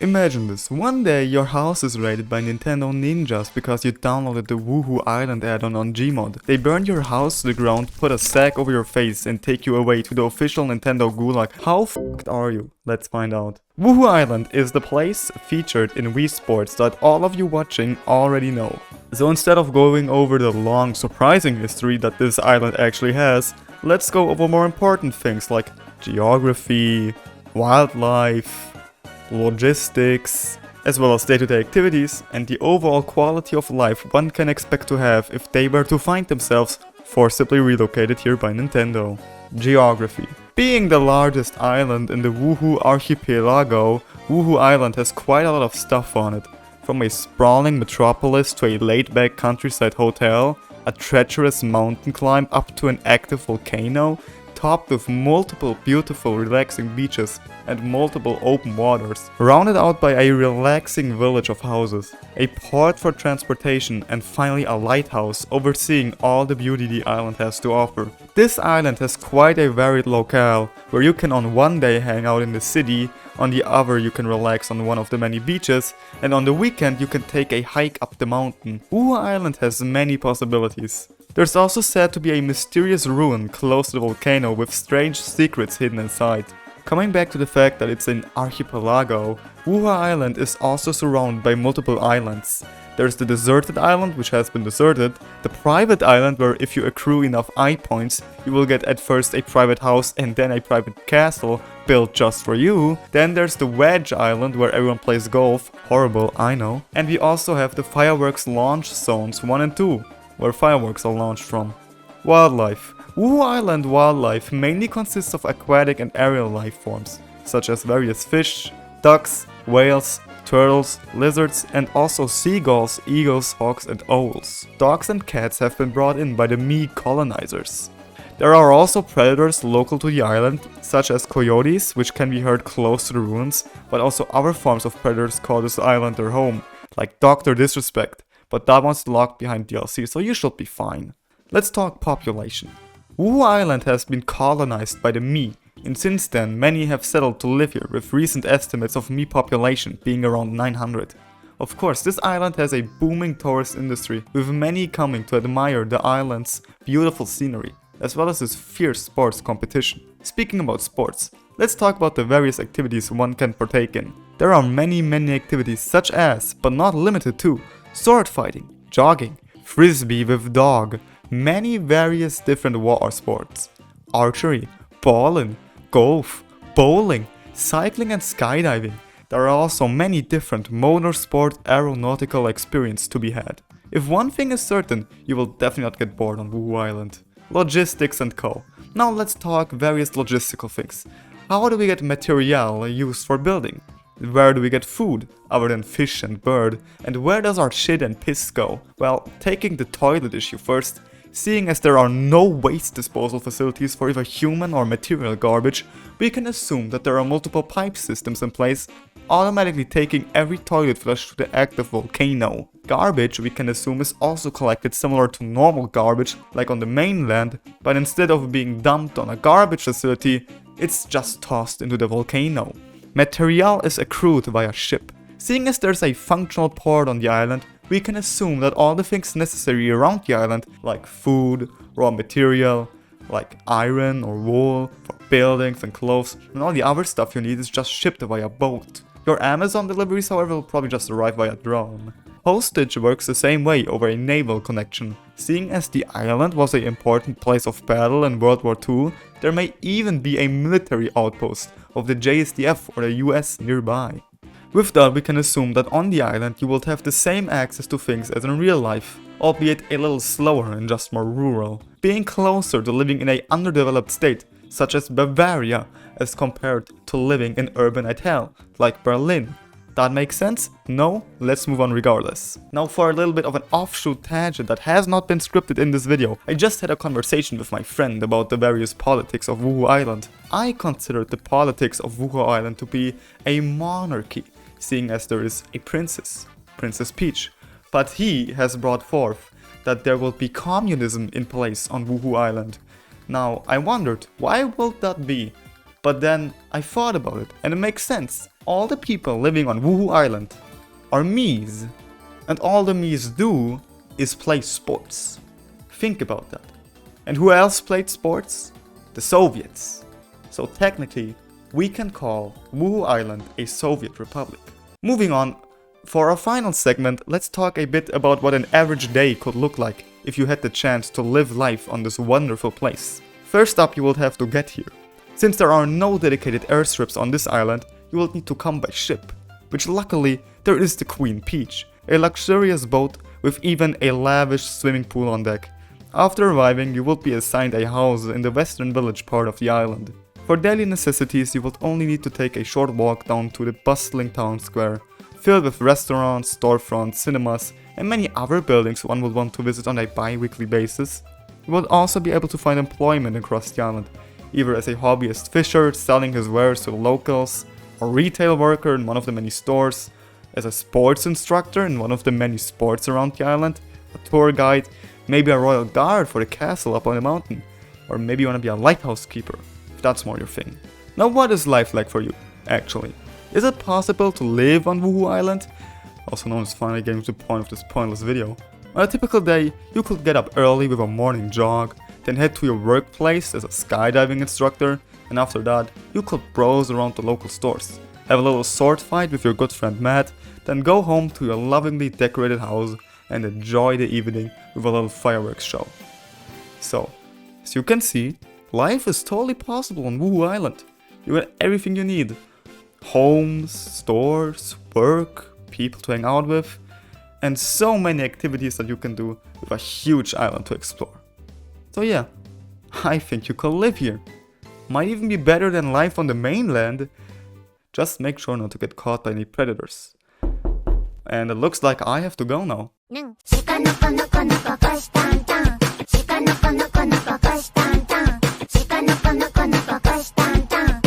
Imagine this, one day your house is raided by Nintendo ninjas because you downloaded the Wuhu Island add-on on Gmod. They burn your house to the ground, put a sack over your face and take you away to the official Nintendo gulag. How f***ed are you? Let's find out. Wuhu Island is the place featured in Wii Sports that all of you watching already know. So instead of going over the long, surprising history that this island actually has, let's go over more important things like geography, wildlife, logistics, as well as day-to-day activities and the overall quality of life one can expect to have if they were to find themselves forcibly relocated here by Nintendo. Geography. Being the largest island in the Wuhu Archipelago, Wuhu Island has quite a lot of stuff on it. From a sprawling metropolis to a laid-back countryside hotel, a treacherous mountain climb up to an active volcano, topped with multiple beautiful relaxing beaches and multiple open waters, rounded out by a relaxing village of houses, a port for transportation and finally a lighthouse overseeing all the beauty the island has to offer. This island has quite a varied locale, where you can on one day hang out in the city, on the other you can relax on one of the many beaches, and on the weekend you can take a hike up the mountain. Wuhu Island has many possibilities. There's also said to be a mysterious ruin close to the volcano with strange secrets hidden inside. Coming back to the fact that it's an archipelago, Wuhu Island is also surrounded by multiple islands. There's the deserted island, which has been deserted, the private island where if you accrue enough eye points, you will get at first a private house and then a private castle built just for you. Then there's the wedge island where everyone plays golf, horrible, I know. And we also have the fireworks launch zones 1 and 2. Where fireworks are launched from. Wildlife. Wuhu Island wildlife mainly consists of aquatic and aerial life forms, such as various fish, ducks, whales, turtles, lizards, and also seagulls, eagles, hawks, and owls. Dogs and cats have been brought in by the Me colonizers. There are also predators local to the island, such as coyotes, which can be heard close to the ruins, but also other forms of predators call this island their home, like Dr. Disrespect. But that one's locked behind DLC, so you should be fine. Let's talk population. Wuhu Island has been colonized by the Me, and since then many have settled to live here, with recent estimates of Me population being around 900. Of course, this island has a booming tourist industry, with many coming to admire the island's beautiful scenery, as well as its fierce sports competition. Speaking about sports, let's talk about the various activities one can partake in. There are many activities such as, but not limited to, sword fighting, jogging, frisbee with dog, many various different water sports, archery, bowling, golf, bowling, cycling and skydiving. There are also many different motorsport aeronautical experiences to be had. If one thing is certain, you will definitely not get bored on Wuhu Island. Logistics and co. Now let's talk various logistical things. How do we get material used for building? Where do we get food, other than fish and bird? And where does our shit and piss go? Well, taking the toilet issue first, seeing as there are no waste disposal facilities for either human or material garbage, we can assume that there are multiple pipe systems in place, automatically taking every toilet flush to the active volcano. Garbage, we can assume, is also collected similar to normal garbage, like on the mainland, but instead of being dumped on a garbage facility, it's just tossed into the volcano. Material is accrued via ship. Seeing as there's a functional port on the island, we can assume that all the things necessary around the island, like food, raw material, like iron or wool, for buildings and clothes, and all the other stuff you need is just shipped via boat. Your Amazon deliveries, however, will probably just arrive via drone. Postage works the same way over a naval connection. Seeing as the island was an important place of battle in World War II, there may even be a military outpost of the JSDF or the US nearby. With that, we can assume that on the island you will have the same access to things as in real life, albeit a little slower and just more rural, being closer to living in an underdeveloped state, such as Bavaria, as compared to living in urban hell, like Berlin. That makes sense? No? Let's move on regardless. Now for a little bit of an offshoot tangent that has not been scripted in this video. I just had a conversation with my friend about the various politics of Wuhu Island. I consider the politics of Wuhu Island to be a monarchy, seeing as there is a princess, Princess Peach. But he has brought forth that there will be communism in place on Wuhu Island. Now, I wondered, why will that be? But then I thought about it, and it makes sense. All the people living on Wuhu Island are Mies, and all the Mies do is play sports. Think about that. And who else played sports? The Soviets. So technically, we can call Wuhu Island a Soviet republic. Moving on, for our final segment, let's talk a bit about what an average day could look like if you had the chance to live life on this wonderful place. First up, you would have to get here. Since there are no dedicated airstrips on this island, you will need to come by ship, which luckily there is the Queen Peach, a luxurious boat with even a lavish swimming pool on deck. After arriving, you will be assigned a house in the western village part of the island. For daily necessities, you will only need to take a short walk down to the bustling town square, filled with restaurants, storefronts, cinemas, and many other buildings one would want to visit on a bi-weekly basis. You will also be able to find employment across the island, either as a hobbyist fisher selling his wares to the locals, a retail worker in one of the many stores, as a sports instructor in one of the many sports around the island, a tour guide, maybe a royal guard for the castle up on the mountain, or maybe you want to be a lighthouse keeper, if that's more your thing. Now what is life like for you, actually? Is it possible to live on Wuhu Island? Also known as finally getting to the point of this pointless video. On a typical day, you could get up early with a morning jog, then head to your workplace as a skydiving instructor, and after that, you could browse around the local stores, have a little sword fight with your good friend Matt, then go home to your lovingly decorated house and enjoy the evening with a little fireworks show. So, as you can see, life is totally possible on Wuhu Island. You get everything you need. Homes, stores, work, people to hang out with, and so many activities that you can do with a huge island to explore. So yeah, I think you could live here. Might even be better than life on the mainland. Just make sure not to get caught by any predators. And it looks like I have to go now.